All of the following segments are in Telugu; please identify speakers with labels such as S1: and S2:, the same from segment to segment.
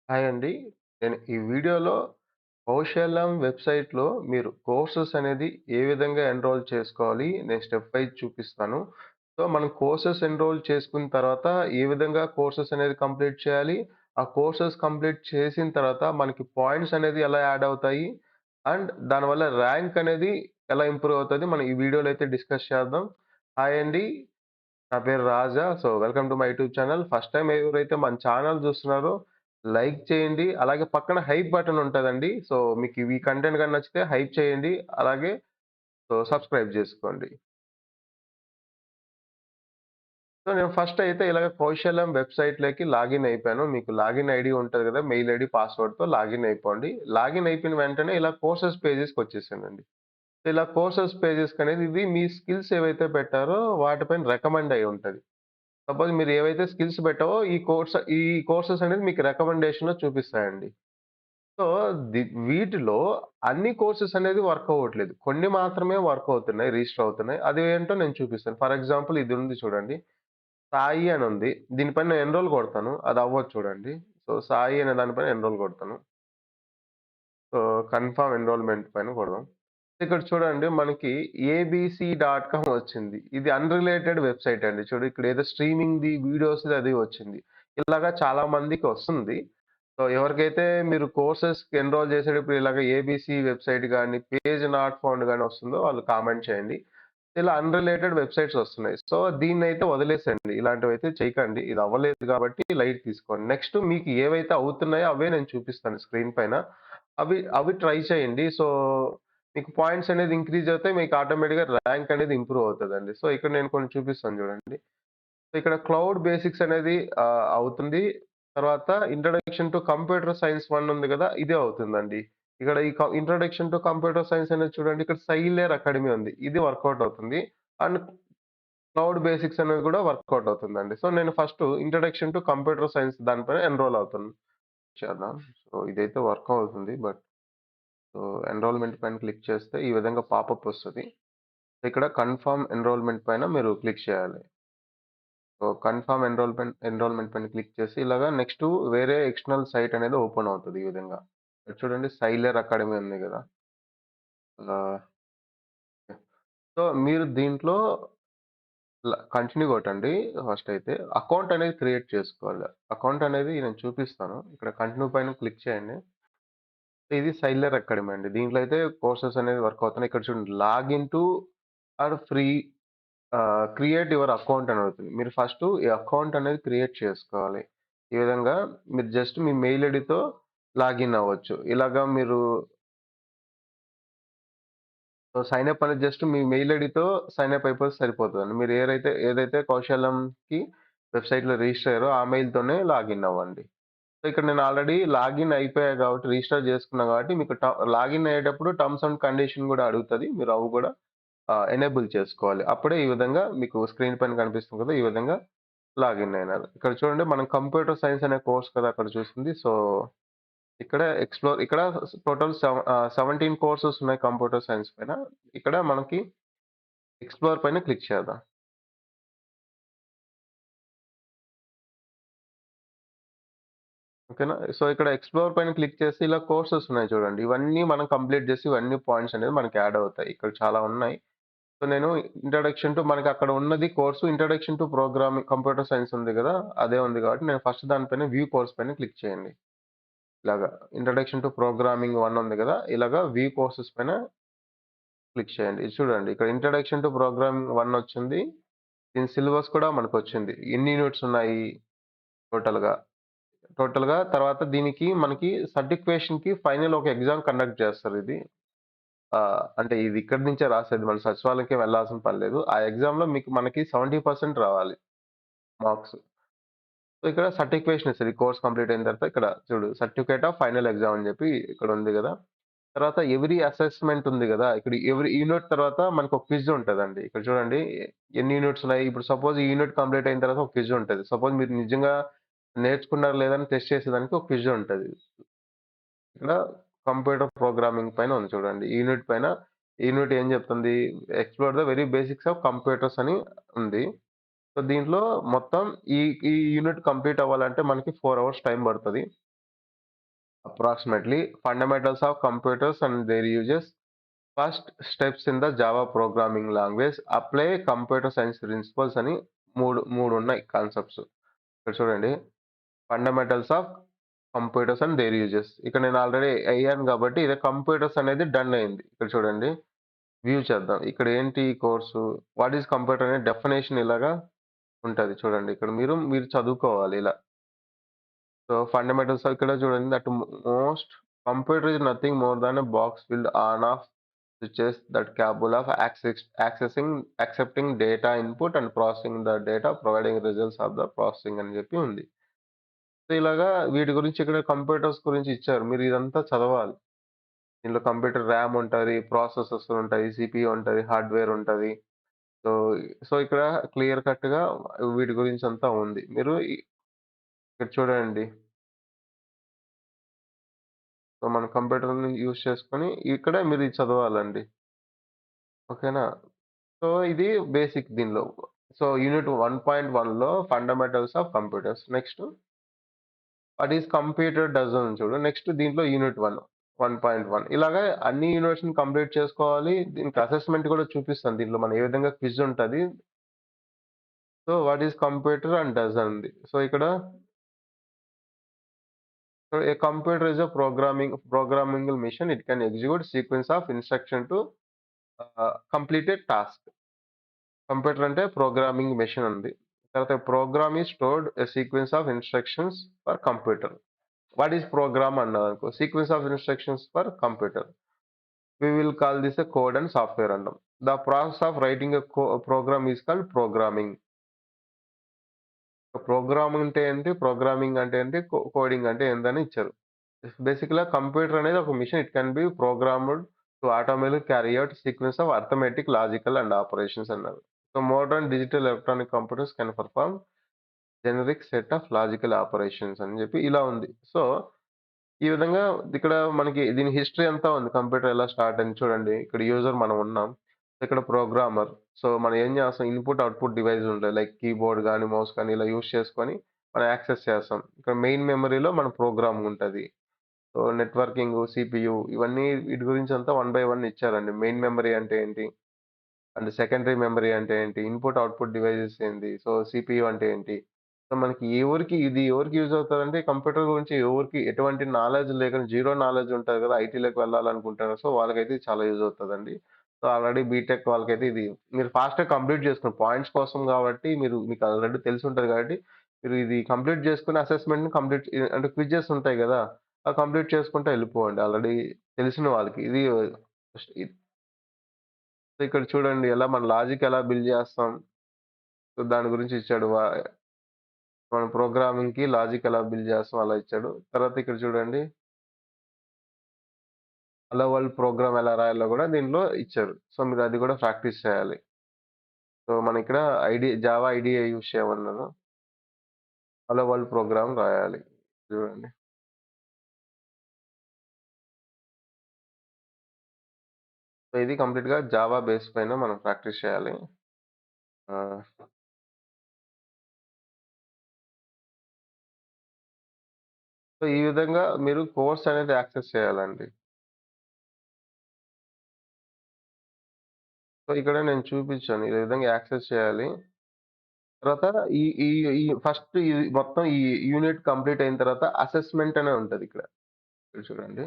S1: హాయ్ అండి. నేను ఈ వీడియోలో కౌశలం వెబ్‌సైట్‌లో మీరు కోర్సెస్ అనేది ఏ విధంగా ఎన్రోల్ చేసుకోవాలి, నేను స్టెప్ వైస్ చూపిస్తాను. సో, మనం కోర్సెస్ ఎన్రోల్ చేసుకున్న తర్వాత ఏ విధంగా కోర్సెస్ అనేది కంప్లీట్ చేయాలి, ఆ కోర్సెస్ కంప్లీట్ చేసిన తర్వాత మనకి పాయింట్స్ అనేది ఎలా యాడ్ అవుతాయి, అండ్ దానివల్ల ర్యాంక్ అనేది ఎలా ఇంప్రూవ్ అవుతది, మనం ఈ వీడియోలో అయితే డిస్కస్ చేద్దాం. హాయ్ అండి. నా పేరు Raja. So, welcome to my YouTube channel. First time ఎవరైతే మన ఛానల్ చూస్తున్నారో లైక్ చేయండి. అలాగే పక్కన హైప్ బటన్ ఉంటదండి. సో, మీకు ఈ కంటెంట్ గాని నచ్చితే హైప్ చేయండి. అలాగే సబ్స్క్రైబ్ చేసుకోండి. సో, నేను ఫస్ట్ అయితే ఇలాగ కౌశలం వెబ్‌సైట్‌లోకి లాగిన్ అయిపోయాను. మీకు లాగిన్ ఐడీ ఉంటది కదా! మెయిల్ ఐడీ, పాస్వర్డ్‌తో లాగిన్ అయిపోండి. లాగిన్ అయిపోయిన వెంటనే ఇలా కోర్సెస్ పేజెస్‌కొచ్చేసానండి. ఇలా కోర్సెస్ పేజెస్‌కనేది ఇది మీ స్కిల్స్ ఏవైతే పెట్టారో వాటిపైన రికమెండ్ అయ్యి ఉంటది. సపోజ్ మీరు ఏవైతే స్కిల్స్ పెట్టావో ఈ కోర్సెస్ అనేది మీకు రికమెండేషన్‌లో చూపిస్తాయండి. సో, వీటిలో అన్ని కోర్సెస్ అనేది వర్క్ అవ్వట్లేదు. కొన్ని మాత్రమే వర్క్ అవుతున్నాయి, రిజిస్టర్ అవుతున్నాయి. అది ఏంటో నేను చూపిస్తాను. ఫర్ ఎగ్జాంపుల్ ఇది ఉంది చూడండి. సాయి అని ఉంది. దీనిపైన నేను ఎన్రోల్ కొడతాను. అది అవ్వదు చూడండి. సో, సాయి అనే దానిపైన ఎన్రోల్ కొడతాను. సో, కన్ఫర్మ్ ఎన్రోల్‌మెంట్ పైన కొడదాం. ఇక్కడ చూడండి మనకి ఏబీసీ.కామ్ వచ్చింది. ఇది అన్‌రిలేటెడ్ వెబ్‌సైట్ అండి. చూడు ఇక్కడ ఏదో స్ట్రీమింగ్‌ది, వీడియోస్‌ది అది వచ్చింది. ఇలాగా చాలా మందికి వస్తుంది. సో, ఎవరికైతే మీరు కోర్సెస్‌కి ఎన్రోల్ చేసేటప్పుడు ఇలాగ ఏబీసీ వెబ్‌సైట్ గాని, పేజ్ నాట్ ఫౌండ్ గాని వస్తుందో వాళ్ళు కామెంట్ చేయండి. ఇలా అన్‌రిలేటెడ్ వెబ్‌సైట్స్ వస్తున్నాయి. సో, దీన్నైతే వదిలేసేయండి. ఇలాంటివైతే చేయకండి. ఇది అవ్వలేదు కాబట్టి లైట్ తీసుకోండి. నెక్స్ట్ మీకు ఏవైతే అవుతున్నాయో అవే నేను చూపిస్తాను స్క్రీన్ పైన. అవి అవి ట్రై చేయండి. సో, మీకు పాయింట్స్ అనేది ఇంక్రీజ్ అవుతాయి. మీకు ఆటోమేటిక్‌గా ర్యాంక్ అనేది ఇంప్రూవ్ అవుతదండి. సో, ఇక్కడ నేను కొన్ని చూపిస్తాను చూడండి. సో, ఇక్కడ క్లౌడ్ బేసిక్స్ అనేది అవుతుంది. తర్వాత ఇంట్రొడక్షన్ టు కంప్యూటర్ సైన్స్ 1 ఉంది గదా! ఇదే అవుతుందండి. ఇక్కడ ఈ ఇంట్రొడక్షన్ టు కంప్యూటర్ సైన్స్ అనేది చూడండి. ఇక్కడ సైలేర్ అకాడమీ ఉంది. ఇది వర్కౌట్ అవుతుంది. అండ్ క్లౌడ్ బేసిక్స్ అనేది గూడా వర్కౌట్ అవుతుందండి. సో, నేను first introduction to computer science దానిపైన ఎన్రోల్ అవుతాను. చేద్దాం. సో, ఇదైతే వర్క్ అవుతుంది. సో, ఎన్రోల్‌మెంట్ పైన క్లిక్ చేస్తే ఈ విధంగా పాపప్ వస్తది. ఇక్కడ కన్ఫర్మ్ ఎన్రోల్‌మెంట్ పైన మీరు క్లిక్ చేయాలి. సో, కన్ఫర్మ్ ఎన్రోల్‌మెంట్ పైన క్లిక్ చేసి ఇలాగా నెక్స్ట్ వేరే ఎక్స్టర్నల్ సైట్ అనేది ఓపెన్ అవుతది ఈ విధంగా. ఇక్కడ చూడండి సైలర్ అకాడమీ ఉంది గదా! ఆహ్, సో, మీరు దీంట్లో కంటిన్యూ కొట్టండి ఫస్ట్ అయితే. అకౌంట్ అనేది క్రియేట్ చేసుకోవాలి. అకౌంట్ అనేది నేను చూపిస్తాను. ఇక్కడ కంటిన్యూ పైన క్లిక్ చేయండి. ఇది సైలర్ అకాడమీ అండి. దీంట్లో అయితే కోర్సెస్ అనేది వర్క్ అవుతున్నాయి. ఇక్కడ చూడండి login to free create your account అని అడుగుతుంది. మీరు ఫస్ట్ ఈ అకౌంట్ అనేది క్రియేట్ చేసుకోవాలి. ఈ విధంగా మీరు జస్ట్ మీ మెయిల్ ఐడీతో లాగిన్ అవ్వచ్చు. ఇలాగా మీరు సైన్ అప్ అనేది జస్ట్ మీ మెయిల్ ఐడీతో సైన్ అప్ అయిపోతే సరిపోతదండి. మీరు ఏదైతే కౌశలంకి వెబ్‌సైట్‌లో రిజిస్టర్ అయ్యారో ఆ మెయిల్‌తోనే లాగిన్ అవ్వండి. సో, ఇక్కడ నేను ఆల్రెడీ లాగిన్ అయిపోయా కాబట్టి రిజిస్టర్ చేసుకున్నా కాబట్టి మీకు లాగిన్ అయ్యేటప్పుడు టర్మ్స్ అండ్ కండిషన్ గూడా అడుగుతది. మీరు అవి గూడా ఎనేబుల్ చేసుకోవాలి. అప్పుడే ఈ విధంగా మీకు స్క్రీన్ పైన కనిపిస్తుంది కదా! ఈ విధంగా లాగిన్ అయినారు. ఇక్కడ చూడండి మనం కంప్యూటర్ సైన్స్ అనే కోర్స్ కదా అక్కడ చూస్తుంది. సో, ఇక్కడ టోటల్ 17 కోర్సెస్ ఉన్నాయి కంప్యూటర్ సైన్స్ పైన. ఇక్కడ మనకి ఎక్స్‌ప్లోర్ పైన క్లిక్ చేద్దాం. ఓకేనా? సో, ఇక్కడ ఎక్స్‌ప్లోర్ పైన క్లిక్ చేసి ఇలా కోర్సెస్ ఉన్నాయి చూడండి. ఇవన్నీ మనం కంప్లీట్ చేసి ఇవన్నీ పాయింట్స్ అనేది మనకి యాడ్ అవుతాయి. ఇక్కడ చాలా ఉన్నాయి. సో, నేను ఇంట్రడక్షన్ టు మనకి అక్కడ ఉన్నది course introduction to programming computer science ఉంది గదా! అదే ఉంది కాబట్టి నేను ఫస్ట్ దానిపైన వ్యూ కోర్స్ పైన క్లిక్ చేయండి. ఇలాగా ఇంట్రడక్షన్ టు ప్రోగ్రామింగ్ 1 ఉంది గదా! ఇలాగా వ్యూ కోర్సెస్ పైన క్లిక్ చేయండి. ఇది చూడండి ఇక్కడ ఇంట్రడక్షన్ టు ప్రోగ్రామింగ్ 1 వచ్చింది. దీని సిలబస్ కూడా మనకొచ్చింది. ఎన్ని యూనిట్స్ ఉన్నాయి టోటల్‌గా. తర్వాత దీనికి మనకి సర్టిఫికేషన్‌కి ఫైనల్ ఒక ఎగ్జామ్ కండక్ట్ చేస్తారు ఇది. అంటే ఇది ఇక్కడి నుంచే రాసేది. మన సచివాలయంకి వెళ్ళాల్సిన పని లేదు. ఆ ఎగ్జామ్‌లో మనకి 70% రావాలి మార్క్స్. సో, ఇక్కడ సర్టిఫికేషన్ ఇస్తది. కోర్స్ కంప్లీట్ అయిన తర్వాత ఇక్కడ చూడు సర్టిఫికేట్ ఆఫ్ ఫైనల్ ఎగ్జామ్ అని చెప్పి ఇక్కడ ఉంది గదా! తర్వాత ఎవ్రీ అసెస్‌మెంట్ ఉంది గదా! ఇక్కడ ఎవ్రీ యూనిట్ తర్వాత మనకొక క్విజ్ ఉంటదండి. ఇక్కడ చూడండి ఎన్ని యూనిట్స్ ఉన్నాయి. ఇప్పుడు సపోజ్ ఈ యూనిట్ కంప్లీట్ అయిన తర్వాత ఒక క్విజ్ ఉంటది. సపోజ్ మీరు నిజంగా నేర్చుకున్నారా లేదా అని టెస్ట్ చేసేదానికి ఒక క్విజ్ ఉంటది. ఇక్కడ కంప్యూటర్ ప్రోగ్రామింగ్ పైన ఉంది చూడండి. ఈ యూనిట్ పైన ఈ యూనిట్ ఏం చెప్తుంది? Explore the very basics of computers అని ఉంది. సో, దీంట్లో మొత్తం ఈ ఈ యూనిట్ కంప్లీట్ అవ్వాలంటే మనకి 4 అవర్స్ టైం పడతది. Approximately fundamentals of computers and their uses. First steps in the Java programming language. Apply computer science principles అని మూడున్నాయి కాన్సెప్ట్స్. ఇక్కడ చూడండి. Fundamentals of computers and their uses. ఇక్కడ నేను ఆల్రెడీ అయ్యాను కాబట్టి ఇది కంప్యూటర్స్ అనేది డన్ అయింది. ఇక్కడ చూడండి. వ్యూ చేద్దాం. ఇక్కడ ఏంటి ఈ కోర్సు? వాట్ ఈస్ కంప్యూటర్ అనే డెఫినేషన్ ఇలాగా ఉంటది చూడండి. ఇక్కడ మీరు చదువుకోవాలి ఇలా. సో ఫండమెంటల్స్ ఇక్కడ చూడండి that most computer is nothing more than a box filled on off switches that capable of accessing accepting data input and processing the data providing results of the processing అని చెప్పి ఉంది. సో ఇలాగా వీటి గురించి ఇక్కడ కంప్యూటర్స్ గురించి ఇచ్చారు. మీరు ఇదంతా చదవాలి. దీంట్లో కంప్యూటర్ ర్యామ్ ఉంటది, ప్రాసెసర్స్ ఉంటాయి, సీపీయూ ఉంటది, హార్డ్‌వేర్ ఉంటది. సో, సో ఇక్కడ క్లియర్ కట్‌గా వీటి గురించి అంతా ఉంది. మీరు ఇక్కడ చూడండి. సో, మన కంప్యూటర్‌ని యూజ్ చేసుకొని ఇక్కడే మీరు ఇది చదవాలండి. ఓకేనా? సో, ఇది బేసిక్ దీనిలో. సో, యూనిట్ 1.1లో fundamentals of computers. Next what is computer does ఉంది చూడు. నెక్స్ట్ దీంట్లో యూనిట్ 1, 1.1 ఇలాగ అన్ని యూనిట్స్‌ని కంప్లీట్ చేసుకోవాలి. దీనికి అసెస్‌మెంట్ కూడా చూపిస్తాను. దీంట్లో మనం ఏ విధంగా క్విజ్ ఉంటది. So, what is computer and does అని ఉంది. సో, ఇక్కడ so a computer is a programmable machine. It can execute sequence of instruction to complete a task. Computer అంటే ప్రోగ్రామింగ్ మెషిన్ ఉంది. తర్వాత program is stored a sequence of instructions for computer. What is program అన్నామనుకో sequence of instructions for computer. We will call this a code and software అంటాం. The process of writing a program is called programming. Programming అంటే ఏంటి? ప్రోగ్రామింగ్ అంటే ఏంటి? కోడింగ్ అంటే ఏందని ఇచ్చారు. బేసిక్‌గా కంప్యూటర్ అనేది ఒక machine. It can be programmed to automatically carry out sequence of arithmetic, logical and operations అన్నారు. So, modern digital electronic computers can perform generic set of logical operations అని చెప్పి ఇలా ఉంది. సో, ఈ విధంగా ఇక్కడ మనకి దీని హిస్టరీ అంతా ఉంది. కంప్యూటర్ ఎలా స్టార్ట్ అయింది చూడండి. ఇక్కడ యూజర్ మనం ఉన్నాం. ఇక్కడ ప్రోగ్రామర్. సో, మనం ఏం చేస్తాం ఇన్‌పుట్, అవుట్‌పుట్ డివైస్ ఉంటాయి. లైక్ కీబోర్డ్ గాని, మౌస్ కానీ ఇలా యూజ్ చేసుకొని మనం యాక్సెస్ చేస్తాం. ఇక్కడ మెయిన్ మెమరీలో మన ప్రోగ్రామ్ ఉంటది. సో, నెట్వర్కింగు, సీపీయూ ఇవన్నీ వీటి గురించి అంతా వన్ బై వన్ ఇచ్చారండి. మెయిన్ మెమరీ అంటే ఏంటి? అండ్ సెకండరీ మెమరీ అంటే ఏంటి? ఇన్‌పుట్, అవుట్‌పుట్ డివైసెస్ ఏంది? సో, సీపీయూ అంటే ఏంటి? సో, మనకి ఎవరికి యూజ్ అవుతదంటే కంప్యూటర్ గురించి ఎవరికి ఎటువంటి నాలెడ్జ్ లేకుండా జీరో నాలెడ్జ్ ఉంటది కదా! ఐటీలోకి వెళ్ళాలనుకుంటారు. సో, వాళ్ళకైతే ఇది చాలా యూజ్ అవుతదండి. సో, ఆల్రెడీ బీటెక్ వాళ్ళకైతే ఇది మీరు ఫాస్ట్‌గా కంప్లీట్ చేసుకోండి. పాయింట్స్ కోసం కాబట్టి మీకు ఆల్రెడీ తెలిసుంటది కాబట్టి మీరు ఇది కంప్లీట్ చేసుకొని అసెస్మెంట్‌ని కంప్లీట్ అంటే క్విజెస్ ఉంటాయి గదా! కంప్లీట్ చేసుకుంటా ఎళ్ళిపోవండి. ఆల్రెడీ తెలిసిన వాళ్ళకి. ఇది ఇక్కడ చూడండి ఎలా మన లాజిక్ ఎలా బిల్డ్ చేస్తాం. సో, దాని గురించి ఇచ్చాడు. మన ప్రోగ్రామింగ్‌కి లాజిక్ ఎలా బిల్డ్ చేస్తాం అలా ఇచ్చాడు. తర్వాత ఇక్కడ చూడండి. హలో వరల్డ్ ప్రోగ్రామ్ ఎలా రాయాలో గూడా దీనిలో ఇచ్చారు. సో, మీరు అది గూడా ప్రాక్టీస్ చేయాలి. సో, మనం ఇక్కడ జావా ఐడీఏ యూజ్ చేయమన్నారు. హలో వరల్డ్ ప్రోగ్రామ్ రాయాలి. చూడండి. సో, ఇది కంప్లీట్‌గా జావా బేస్ పైన మనం ప్రాక్టీస్ చేయాలి. ఆహ్, సో, ఈ విధంగా మీరు కోర్స్ అనేది యాక్సెస్ చేయాలండి. సో, ఇక్కడ నేను చూపించాను. ఈ విధంగా యాక్సెస్ చేయాలి. తర్వాత ఈ ఈ ఈ ఫస్ట్ ఈ మొత్తం ఈ యూనిట్ కంప్లీట్ అయిన తర్వాత అసెస్మెంట్ అనే ఉంటదిక్కడ. ఇక్కడ చూడండి.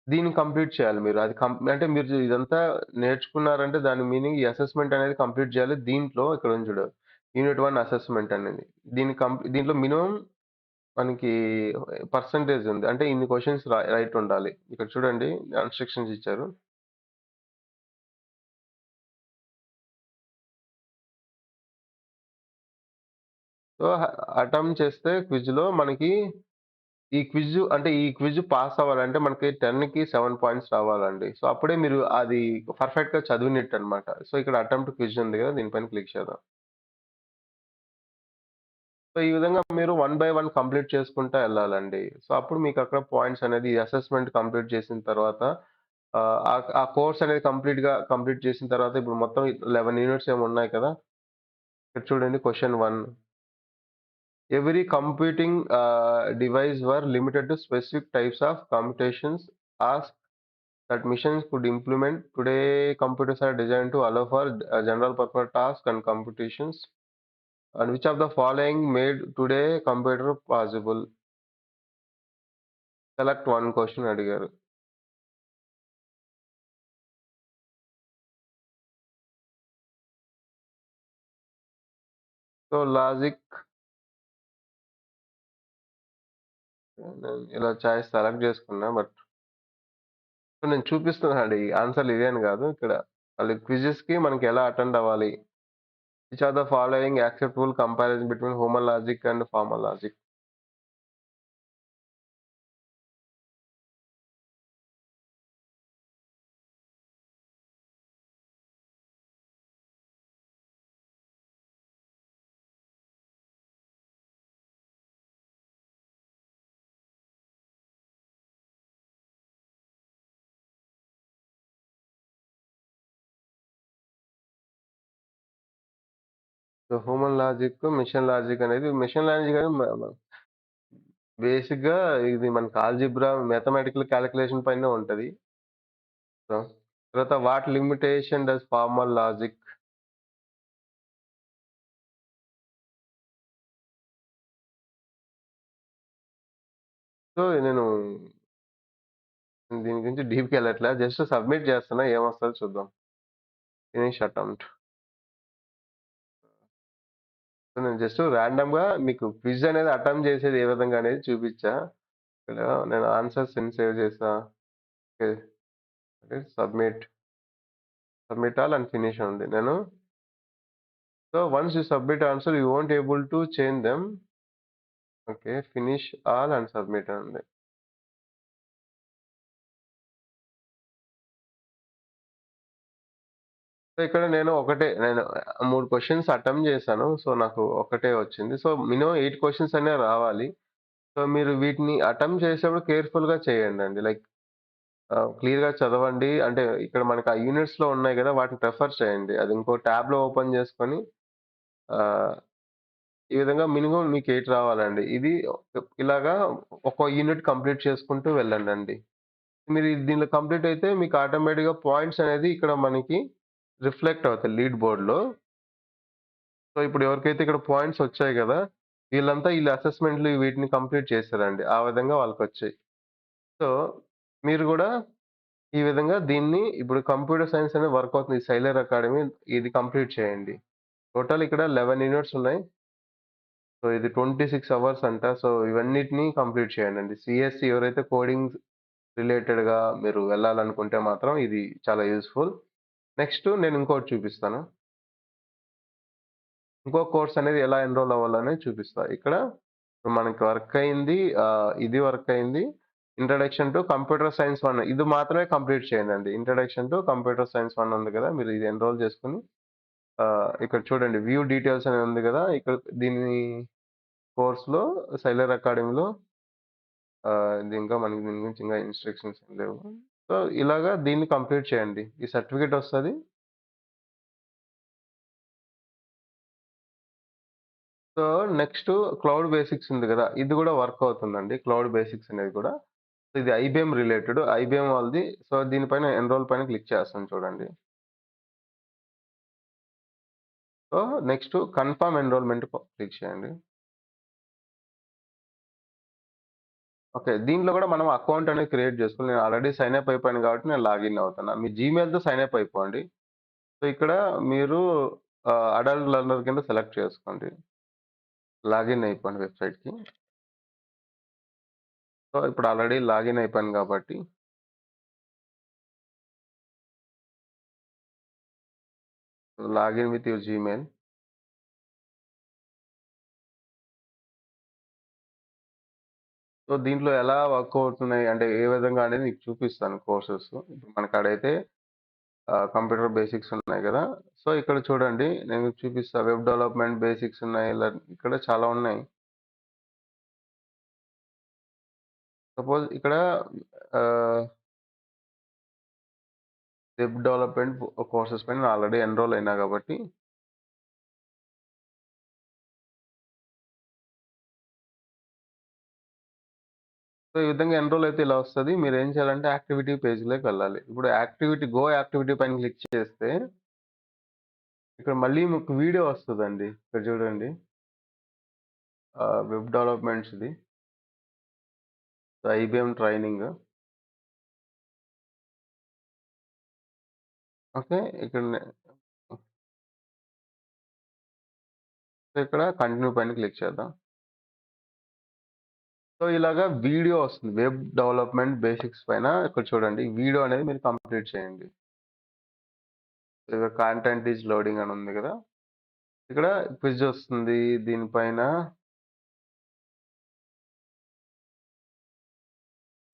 S1: దీన్ని కంప్లీట్ చేయాలి మీరు. అది అంటే మీరు ఇదంతా నేర్చుకున్నారంటే దాని మీనింగ్ ఈ అసెస్మెంట్ అనేది కంప్లీట్ చేయాలి. దీంట్లో ఇక్కడ ఉంది చూడు. యూనిట్ 1 అసెస్మెంట్ అనేది. దీంట్లో మినిమమ్ మనకి పర్సెంటేజ్ ఉంది. అంటే ఇన్ని క్వెషన్స్ రైట్ ఉండాలి. ఇక్కడ చూడండి ఇన్‌స్ట్రక్షన్స్ ఇచ్చారు. సో, అటెంప్ట్ చేస్తే క్విజ్‌లో మనకి ఈ క్విజ్ పాస్ అవ్వాలంటే మనకి 10కి 7 పాయింట్స్ రావాలండి. సో, అప్పుడే మీరు అది పర్ఫెక్ట్‌గా చదివినట్టన్నమాట. సో, ఇక్కడ అటెంప్ట్ క్విజ్ ఉంది కదా! దీనిపైన క్లిక్ చేద్దాం. సో, ఈ విధంగా మీరు వన్ బై వన్ కంప్లీట్ చేసుకుంటా ఎళ్ళాలండి. సో, అప్పుడు మీకక్కడ పాయింట్స్ అనేది అసెస్మెంట్ కంప్లీట్ చేసిన తర్వాత ఆ కోర్స్ అనేది కంప్లీట్ చేసిన తర్వాత ఇప్పుడు మొత్తం 11 యూనిట్స్ ఏమో ఉన్నాయి కదా! ఇక్కడ చూడండి question 1. Every computing device were limited to specific types of computations asked that machines could implement. Today, computers are designed to allow for general purpose tasks and computations. And which of the following made today computer possible? Select one question అడిగారు. సో లాజిక్ నేను ఇలా చాయిస్ సెలెక్ట్ చేసుకున్నా. బట్ నేను చూపిస్తున్నానండి. ఆన్సర్‌లు ఇదే అని కాదు. ఇక్కడ వాళ్ళు క్విజెస్‌కి మనకి ఎలా అటెండ్ అవ్వాలి? Which are the following acceptable comparison between human logic and formal logic? So human logic, machine logic అనేది మిషన్ లాజిక్ అనేది బేసిక్‌గా ఇది మనకి ఆల్జీబ్రా, మాథెమాటికల్ కాలిక్యులేషన్ పైనే ఉంటది. సో తర్వాత what limitation does formal logic? So నేను దీని గురించి డీప్‌గా ఎళ్ళట్లే. జస్ట్ సబ్మిట్ చేస్తున్నా. ఏమొస్తదో చూద్దాం. Finish attempt. సో నేను జస్ట్ రాండమ్‌గా మీకు క్విజ్ అనేది అటెంప్ట్ చేసేది ఏ విధంగా అనేది చూపిచ్చా. ఇక్కడ నేను ఆన్సర్స్ ఎన్ని సేవ్ చేశా. Okay. Submit. Submit all and finish ఉంది. So once you submit answer you won't able to change them. Okay. Finish all and submit అని ఉంది. సో ఇక్కడ నేను 3 క్వెషన్స్ అటెంప్ట్ చేశాను. సో నాకు ఒకటే వచ్చింది. సో మినిమమ్ 8 క్వెషన్స్ అనేవి రావాలి. సో మీరు వీటిని అటెంప్ట్ చేసేప్పుడు కేర్‌ఫుల్‌గా చేయండండి. లైక్ క్లియర్‌గా చదవండి. అంటే ఇక్కడ మనకు ఆ యూనిట్స్‌లో ఉన్నాయి గదా! వాటిని ప్రిఫర్ చేయండి. అది ఇంకో ట్యాబ్‌లో ఓపెన్ చేసుకొని ఆహ్, ఈ విధంగా మినిమమ్ మీకు 8 రావాలండి. ఇది ఇలాగా ఒక యూనిట్ కంప్లీట్ చేసుకుంటూ వెళ్ళండండి. మీరు దీనిలో కంప్లీట్ అయితే మీకు ఆటోమేటిక్‌గా పాయింట్స్ అనేది ఇక్కడ మనకి రిఫ్లెక్ట్ అవుతాయి లీడ్ బోర్డ్‌లో. సో, ఇప్పుడు ఎవరికైతే ఇక్కడ పాయింట్స్ వచ్చాయి గదా! వీళ్ళంతా ఈళ్ళ అసెస్‌మెంట్‌లు వీటిని కంప్లీట్ చేశారండి. ఆ విధంగా వాళ్ళకొచ్చాయి. సో, మీరు గూడా ఈ విధంగా దీన్ని ఇప్పుడు కంప్యూటర్ సైన్స్ అనేది వర్క్ అవుతుంది. ఈ సైలర్ అకాడమీ ఇది కంప్లీట్ చేయండి. టోటల్ ఇక్కడ 11 యూనిట్స్ ఉన్నాయి. సో, ఇది 26 అవర్స్ అంట. సో, ఇవన్నిటిని కంప్లీట్ చేయండండి. సీఎస్‌సి ఎవరైతే కోడింగ్ రిలేటెడ్‌గా మీరు వెళ్ళాలనుకుంటే మాత్రం ఇది చాలా యూజ్‌ఫుల్. నెక్స్ట్ నేను ఇంకోటి చూపిస్తాను. ఇంకో కోర్స్ అనేది ఎలా ఎన్రోల్ అవ్వాలనేది చూపిస్తా. ఇక్కడ మనకి వర్క్ అయింది. ఇది వర్క్ అయింది. ఇంట్రడక్షన్ టు కంప్యూటర్ సైన్స్ 1 ఇది మాత్రమే కంప్లీట్ చేయండండి. ఇంట్రడక్షన్ టు కంప్యూటర్ సైన్స్ 1 ఉంది కదా! మీరు ఇది ఎన్రోల్ చేసుకొని ఇక్కడ చూడండి వ్యూ డీటెయిల్స్ అని ఉంది కదా! ఇక్కడ దీని కోర్స్‌లో సైలర్ అకాడమీలో ఇది ఇంకా మనకి దీని గురించి ఇంకా ఇన్‌స్ట్రక్షన్స్ ఏం లేవు. సో, ఇలాగా దీన్ని కంప్లీట్ చేయండి. ఈ సర్టిఫికేట్ వస్తది. సో, నెక్స్ట్ క్లౌడ్ బేసిక్స్ ఉంది గదా! ఇది గూడా వర్క్ అవుతుందండి. క్లౌడ్ బేసిక్స్ అనేది కూడా. ఇది ఐబీఎం రిలేటెడ్. ఐబీఎం వాళ్ళది. సో, దీనిపైన ఎన్రోల్ పైన క్లిక్ చేస్తాను చూడండి. So, next confirm enrolment click చేయండి. ఓకే. దీంట్లో గూడా మనం అకౌంట్ అనేది క్రియేట్ చేసుకోవాలి. నేను ఆల్రెడీ సైన్ అప్ అయిపోయాను కాబట్టి నేను లాగిన్ అవుతున్నా. మీ జీమెయిల్‌తో సైన్ అప్ అయిపోండి. సో, ఇక్కడ మీరు అడల్ట్ లెర్నర్ కింద సెలెక్ట్ చేసుకోండి. లాగిన్ అయిపోండి వెబ్‌సైట్‌కి. సో, ఇప్పుడు ఆల్రెడీ లాగిన్ అయిపోయాను కాబట్టి login with your Gmail. So, దీంట్లో ఎలా వర్క్ అవుతున్నాయి అంటే ఏ విధంగా అనేది మీకు చూపిస్తాను కోర్సెస్. ఇప్పుడు మనకాడైతే కంప్యూటర్ బేసిక్స్ ఉన్నాయి గదా! సో, ఇక్కడ చూడండి నేను చూపిస్తా. వెబ్ డెవలప్‌మెంట్ బేసిక్స్ ఉన్నాయి. ఇలా ఇక్కడ చాలా ఉన్నాయి. సపోజ్ ఇక్కడ ఆహ్, వెబ్ డెవలప్‌మెంట్ కోర్సెస్ పైన నేను ఆల్రెడీ ఎన్రోల్ అయినా గాబట్టి సో, ఈ విధంగా ఎన్రోల్ అయితే ఇలా వస్తది. మీరేం చేయాలంటే యాక్టివిటీ పేజ్‌లోకి వెళ్ళాలి. ఇప్పుడు యాక్టివిటీ పైన క్లిక్ చేస్తే ఇక్కడ మళ్ళీ మీకు వీడియో వస్తదండి. ఇక్కడ చూడండి. వెబ్ డెవలప్‌మెంట్స్‌ది. IBM training. ఓకే. ఇక్కడ నే ఇక్కడ కంటిన్యూ పైన క్లిక్ చేద్దాం. సో, ఇలాగా వీడియో వస్తుంది. వెబ్ డెవలప్‌మెంట్ బేసిక్స్ పైన ఇక్కడ చూడండి. వీడియో అనేది మీరు కంప్లీట్ చేయండి. కంటెంట్ ఈస్ లోడింగ్ అని ఉంది గదా! ఇక్కడ క్విజ్ వస్తుంది. దీనిపైన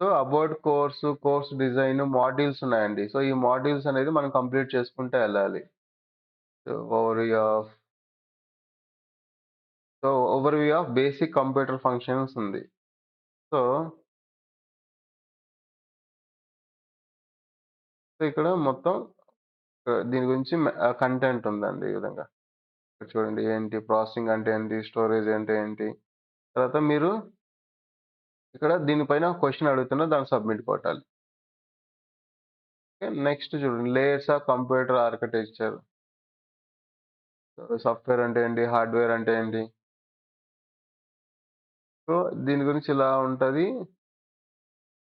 S1: so, about course design, modules ఉన్నాయండి. సో, ఈ మాడ్యూల్స్ అనేది మనం కంప్లీట్ చేసుకుంటా ఎళ్ళాలి. So, overview of basic computer functions ఉంది. సో, ఇక్కడ మొత్తం దీని గురించి కంటెంట్ ఉందండి ఈ విధంగా. ఇక్కడ చూడండి ఏంటి ప్రాసెసింగ్ అంటే ఏంటి? స్టోరేజ్ అంటే ఏంటి? తర్వాత మీరు ఇక్కడ దీనిపైన క్వెషన్ అడుగుతున్నా దాన్ని సబ్మిట్ కొట్టాలి. ఓకే. నెక్స్ట్ చూడండి layers of computer architecture. Software అంటే ఏంటి? హార్డ్‌వేర్ అంటే ఏంటి? సో, దీని గురించి ఇలా ఉంటది.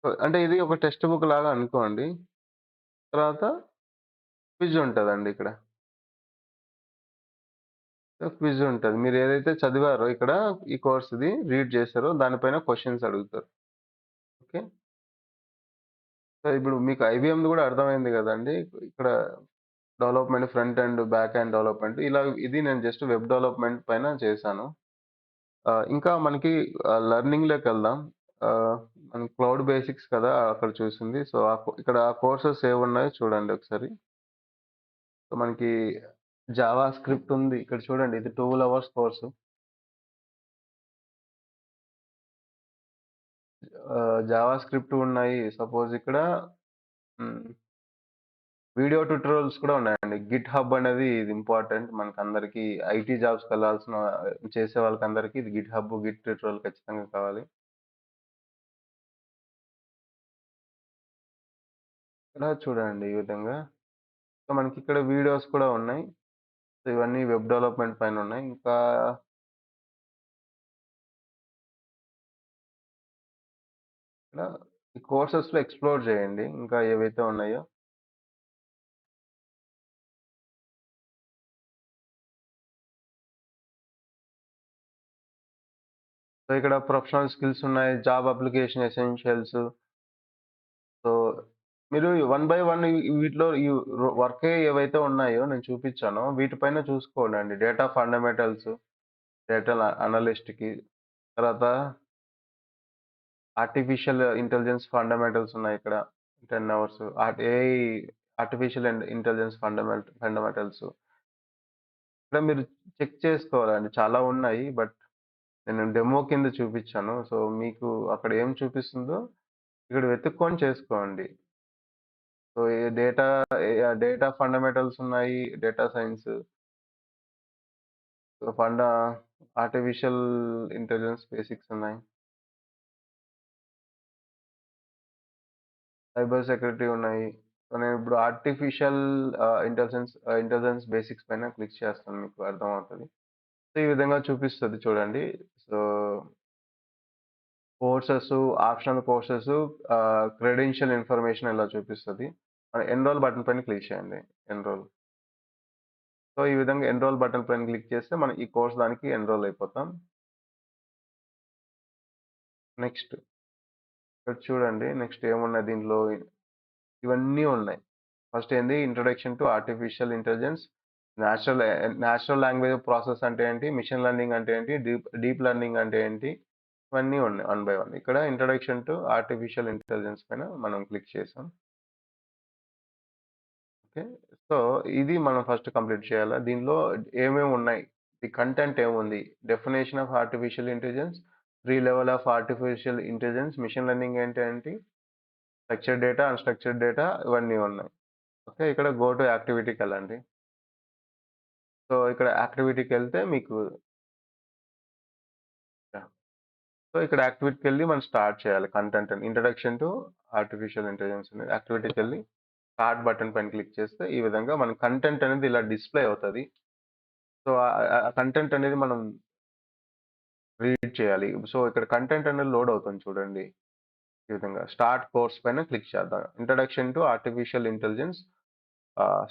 S1: సో, అంటే ఇది ఒక టెక్స్ట్ బుక్ లాగా అనుకోండి. తర్వాత క్విజ్ ఉంటదండి ఇక్కడ. క్విజ్ ఉంటది. మీరు ఏదైతే చదివారో ఇక్కడ ఈ కోర్స్‌ది రీడ్ చేసారో దానిపైన క్వెషన్స్ అడుగుతారు. ఓకే. సో, ఇప్పుడు మీకు ఐబీఎంది కూడా అర్థమైంది గదండీ! ఇక్కడ development front end, back end development ఇలా ఇది నేను జస్ట్ వెబ్ డెవలప్‌మెంట్ పైన చేశాను. ఇంకా మనకి లెర్నింగ్‌లోకెళ్దాం. ఆహ్, మనం క్లౌడ్ బేసిక్స్ కదా! అక్కడ చూసింది. సో, ఇక్కడ ఆ కోర్సెస్ ఏవున్నాయో చూడండి ఒకసారి. సో, మనకి జావా స్క్రిప్ట్ ఉంది. ఇక్కడ చూడండి ఇది 12 అవర్స్ కోర్సు. జావా స్క్రిప్ట్ ఉన్నాయి. సపోజ్ ఇక్కడ హ్మ్. వీడియో ట్యుటోరియల్స్ కూడా ఉన్నాయండి. గిట్ హబ్ అనేది ఇది ఇంపార్టెంట్. మనకందరికి ఐటీ జాబ్స్‌కెళ్ళాల్సిన చేసే వాళ్ళకందరికి ఇది గిట్ హబ్, గిట్ ట్యుటోరియల్ ఖచ్చితంగా కావాలి. ఇక్కడ చూడండి ఈ విధంగా. సో, మనకిక్కడ వీడియోస్ కూడా ఉన్నాయి. సో, ఇవన్నీ వెబ్ డెవలప్‌మెంట్ పైనున్నాయి. ఇంకా ఇక్కడ ఈ కోర్సెస్‌లో ఎక్స్‌ప్లోర్ చేయండి. ఇంకా ఏవైతే ఉన్నాయో. సో, ఇక్కడ ప్రొఫెషనల్ స్కిల్స్ ఉన్నాయి. Job application essentials. సో, మీరు వన్ బై వన్ వీటిలో వర్కే ఏవైతే ఉన్నాయో నేను చూపిచ్చానో వీటిపైన చూసుకోండండి. డేటా ఫండమెంటల్స్, డేటా అనలిస్ట్‌కి, తర్వాత ఆర్టిఫిషియల్ ఇంటెలిజెన్స్ ఫండమెంటల్స్ ఉన్నాయిక్కడ. 10 hours. AI artificial intelligence fundamentals. ఇక్కడ మీరు చెక్ చేసుకోవాలండి. చాలా ఉన్నాయి. బట్ నేను డెమో కింద చూపిచ్చాను. సో, మీకు అక్కడ ఏం చూపిస్తుందో ఇక్కడ వెతుక్కొని చేసుకోండి. సో, డేటా ఫండమెంటల్స్ ఉన్నాయి. Data science, so, artificial intelligence basics ఉన్నాయి. సైబర్ సెక్యూరిటీ ఉన్నాయి. సో, నేనిప్పుడు ఆర్టిఫిషియల్ ఇంటెలిజెన్స్ బేసిక్స్ పైన క్లిక్ చేస్తాను. మీకు అర్థమవుతది. సో, ఈ విధంగా చూపిస్తది చూడండి. So, courses, optional courses, credential information ఇలా చూపిస్తది. ఎన్రోల్ బటన్ పైన క్లిక్ చేయండి. ఎన్రోల్. సో, ఈ విధంగా ఎన్రోల్ బటన్ పైన క్లిక్ చేస్తే మనం ఈ కోర్స్ దానికి ఎన్రోల్ అయిపోతాం. నెక్స్ట్ ఇక్కడ చూడండి. నెక్స్ట్ ఏమున్నాయి దీంట్లో ఇవన్నీ ఉన్నాయి. ఫస్ట్ ఏంది introduction to artificial intelligence, natural language process అంటే ఏంటి? మెషిన్ లెర్నింగ్ అంటే ఏంటి? డీప్ లెర్నింగ్ అంటే ఏంటి? ఇవన్నీ ఉన్నాయి వన్ బై వన్. ఇక్కడ ఇంట్రొడక్షన్ టు ఆర్టిఫిషియల్ ఇంటెలిజెన్స్ పైన మనం క్లిక్ చేసాం. ఓకే. సో, ఇది మనం ఫస్ట్ కంప్లీట్ చేయాలా. దీనిలో ఏమేమి ఉన్నాయి? ఈ కంటెంట్ ఏముంది? Definition of artificial intelligence, 3 level of artificial intelligence, machine learning అంటే ఏంటి? స్ట్రక్చర్డ్ డేటా, అన్‌స్ట్రక్చర్డ్ డేటా ఇవన్నీ ఉన్నాయి. ఓకే. ఇక్కడ గో టు యాక్టివిటీకెళ్ళండి. సో, ఇక్కడ యాక్టివిటీకెళ్తే మీకు యాహ్! సో, ఇక్కడ యాక్టివిటీకెళ్ళి మనం స్టార్ట్ చేయాలి కంటెంట్ అని. ఇంట్రడక్షన్ టు ఆర్టిఫిషియల్ ఇంటెలిజెన్స్ అనేది యాక్టివిటీకెళ్ళి స్టార్ట్ బటన్ పైన క్లిక్ చేస్తే ఈ విధంగా మన కంటెంట్ అనేది ఇలా డిస్‌ప్లే అవుతది. సో, ఆ కంటెంట్ అనేది మనం రీడ్ చేయాలి. సో, ఇక్కడ కంటెంట్ అనేది లోడ్ అవుతుంది చూడండి. ఈ విధంగా స్టార్ట్ కోర్స్ పైన క్లిక్ చేద్దాం. Introduction to artificial intelligence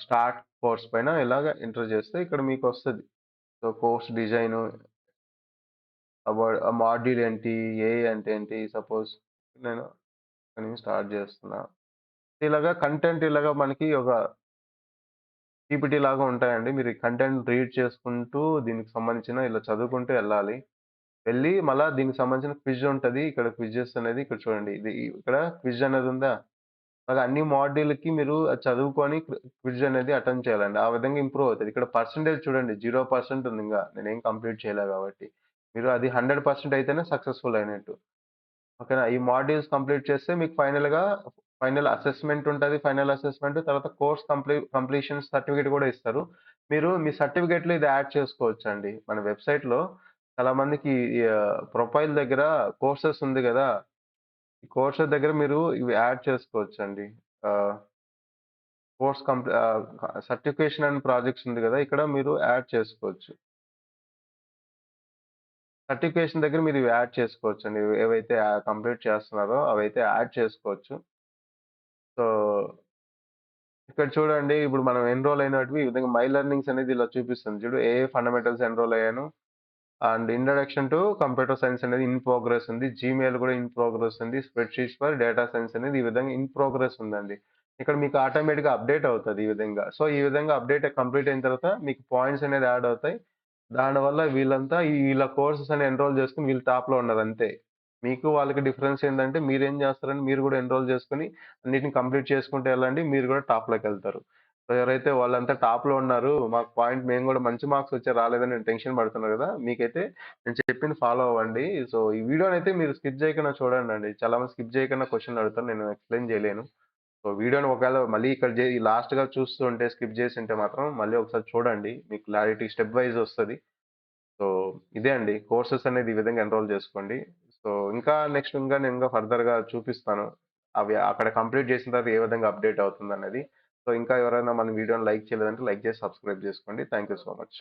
S1: start course పైన ఇలాగ ఎంటర్ చేస్తే ఇక్కడ మీకొస్తది. సో, కోర్స్ డిజైను, ఆ మాడ్యూల్ ఏంటి? ఏఐ అంటే ఏంటి? సపోజ్ నేను ఇక్కడి నుంచి స్టార్ట్ చేస్తున్నా. ఇలాగా కంటెంట్ ఇలాగా మనకి ఒక పీపీటీ లాగా ఉంటాయండి. మీరు ఈ కంటెంట్ రీడ్ చేసుకుంటూ దీనికి సంబంధించిన ఇలా చదువుకుంటూ ఎళ్ళాలి. వెళ్ళి మళ్ళా దీనికి సంబంధించిన క్విజ్ ఉంటది. ఇక్కడ క్విజెస్ అనేది ఇక్కడ చూడండి. ఇక్కడ క్విజ్ అనేది ఉందా? అలాగే అన్ని మాడ్యూల్‌కి మీరు అది చదువుకొని క్విజ్ అనేది అటెండ్ చేయాలండి. ఆ విధంగా ఇంప్రూవ్ అవుతది. ఇక్కడ పర్సెంటేజ్ చూడండి 0% ఉంది ఇంగా. నేనేం కంప్లీట్ చేయలే కాబట్టి. మీరు అది 100% అయితేనే సక్సెస్‌ఫుల్ అయినట్టు. ఓకేనా? ఈ మాడ్యూల్స్ కంప్లీట్ చేస్తే మీకు ఫైనల్ అసెస్‌మెంట్ ఉంటది. ఫైనల్ అసెస్‌మెంట్ తర్వాత కోర్స్ కంప్లీషన్ సర్టిఫికేట్ గూడా ఇస్తారు. మీరు మీ సర్టిఫికేట్‌లో ఇది యాడ్ చేసుకోవచ్చండి. మన వెబ్‌సైట్‌లో చాలా మందికి ప్రొఫైల్ దగ్గర కోర్సెస్ ఉంది గదా! ఈ కోర్సెస్ దగ్గర మీరు ఇవి యాడ్ చేసుకోవచ్చండి. ఆహ్, సర్టిఫికేషన్ అండ్ ప్రాజెక్ట్స్ ఉంది గదా! ఇక్కడ మీరు యాడ్ చేసుకోవచ్చు. సర్టిఫికేషన్ దగ్గర మీరు ఇవి యాడ్ చేసుకోవచ్చండి. ఏవైతే కంప్లీట్ చేస్తున్నారో అవైతే యాడ్ చేసుకోవచ్చు. సో, ఇక్కడ చూడండి ఇప్పుడు మనం ఎన్‌రోల్ అయినటివి ఈ విధంగా మై లెర్నింగ్స్ అనేది ఇలా చూపిస్తుంది చూడు. ఏఐ ఫండమెంటల్స్ ఎన్‌రోల్ అయ్యాను. And introduction to computer science అనేది ఇన్ ప్రోగ్రెస్ ఉంది. జీమెయిల్ కూడా ఇన్ ప్రోగ్రెస్ ఉంది. స్ప్రెడ్‌షీట్స్ ఫర్ డేటా సైన్స్ అనేది ఈ విధంగా ఇన్ ప్రోగ్రెస్ ఉందండి. ఇక్కడ మీకు ఆటోమేటిక్‌గా అప్‌డేట్ అవుతది ఈ విధంగా. సో, ఈ విధంగా అప్‌డేట్ కంప్లీట్ అయిన తర్వాత మీకు పాయింట్స్ అనేది యాడ్ అవుతాయి. దానివల్ల వీళ్ళంతా ఇలా కోర్సెస్ అని ఎన్‌రోల్ చేసుకొని వీళ్ళు టాప్‌లో ఉన్నారంతే. మీకు వాళ్ళకి డిఫరెన్స్ ఏందంటే మీరేం చేస్తారంటే మీరు కూడా ఎన్‌రోల్ చేసుకొని అన్నిటిని కంప్లీట్ చేసుకుంటూ ఎళ్ళండి. మీరు కూడా టాప్‌లోకెళ్తారు. సో, ఎవరైతే వాళ్ళంతా టాప్‌లో ఉన్నారు. మాకు పాయింట్ మేము కూడా మంచి మార్క్స్ వచ్చాయి రాలేదని టెన్షన్ పడుతున్నారు కదా! మీకైతే నేను చెప్పింది ఫాలో అవ్వండి. సో, ఈ వీడియోనైతే మీరు స్కిప్ చేయకుండా చూడండండి. చాలా మంది స్కిప్ చేయకుండా క్వెషన్‌లు అడుగుతారు. నేను ఎక్స్‌ప్లెయిన్ చేయలేను. సో, వీడియోని ఒకవేళ మళ్ళీ ఇక్కడ లాస్ట్‌గా చూస్తూ ఉంటే స్కిప్ చేసుంటే మాత్రం మళ్ళీ ఒకసారి చూడండి. మీకు క్లారిటీ స్టెప్ వైస్ వస్తది. సో, ఇదే అండి. కోర్సెస్ అనేది ఈ విధంగా ఎన్‌రోల్ చేసుకోండి. సో, నేను ఇంకా ఫర్దర్‌గా చూపిస్తాను. అవి అక్కడ కంప్లీట్ చేసిన తర్వాత ఏ విధంగా అప్‌డేట్ అవుతుందనేది. సో, ఇంకా ఎవరైనా మన వీడియోని లైక్ చేయలేదంటే లైక్ చేసి సబ్స్క్రైబ్ చేసుకోండి. Thank you so much.